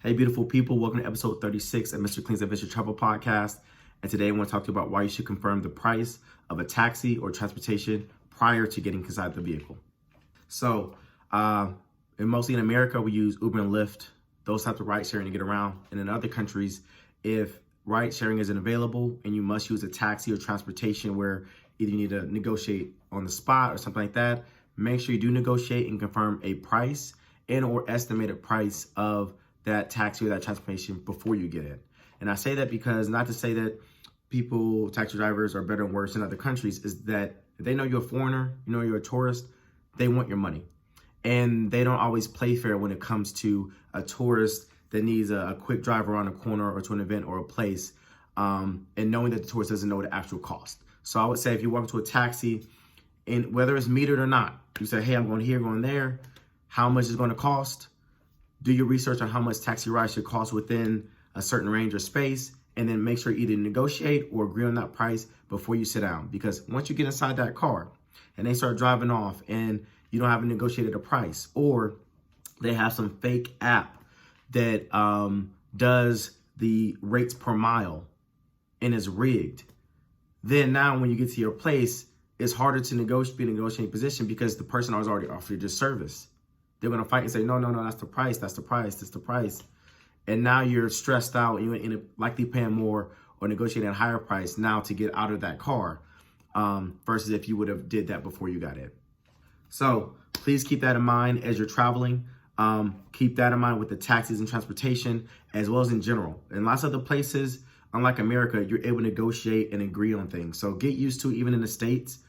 Hey, beautiful people. Welcome to episode 36 of Mr. Clean's Adventure Travel Podcast. And today I want to talk to you about why you should confirm the price of a taxi or transportation prior to getting inside the vehicle. So, mostly in America, we use Uber and Lyft, those types of ride sharing to get around. And in other countries, if ride sharing isn't available and you must use a taxi or transportation where either you need to negotiate on the spot or something like that, make sure you do negotiate and confirm a price and or estimated price of that taxi or that transportation before you get in. And I say that because not to say that taxi drivers are better and worse in other countries, is that if they know you're a foreigner, you know you're a tourist, they want your money. And they don't always play fair when it comes to a tourist that needs a quick drive around a corner or to an event or a place, and knowing that the tourist doesn't know the actual cost. So I would say if you walk into a taxi, and whether it's metered or not, you say, hey, I'm going here, going there, how much is it going to cost? Do your research on how much taxi rides should cost within a certain range or space, and then make sure you either negotiate or agree on that price before you sit down. Because once you get inside that car and they start driving off and you don't have negotiated a price, or they have some fake app that does the rates per mile and is rigged, then now when you get to your place, it's harder to be in a negotiating position because the person has already offered you service. They're going to fight and say, no, that's the price, that's the price. And now you're stressed out and you're likely paying more or negotiating a higher price now to get out of that car versus if you would have did that before you got in. So please keep that in mind as you're traveling. Keep that in mind with the taxis and transportation as well as in general. In lots of other places, unlike America, you're able to negotiate and agree on things. So get used to, even in the States,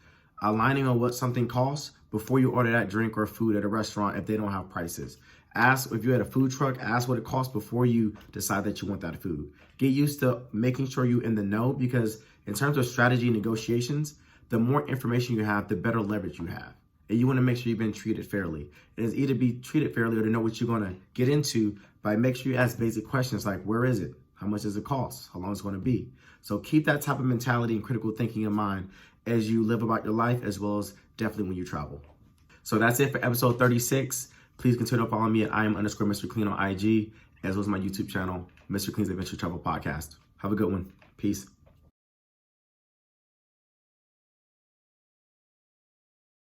aligning on what something costs before you order that drink or food at a restaurant if they don't have prices. Ask if you're at a food truck, ask what it costs before you decide that you want that food. Get used to making sure you're in the know, because in terms of strategy and negotiations, the more information you have, the better leverage you have. And you want to make sure you've been treated fairly. It is either be treated fairly or to know what you're going to get into by make sure you ask basic questions like, where is it? How much does it cost? How long is it going to be? So keep that type of mentality and critical thinking in mind as you live about your life, as well as definitely when you travel. So that's it for episode 36. Please continue to follow me at @Mr. Clean on IG, as well as my YouTube channel, Mr. Clean's Adventure Travel Podcast. Have a good one. Peace.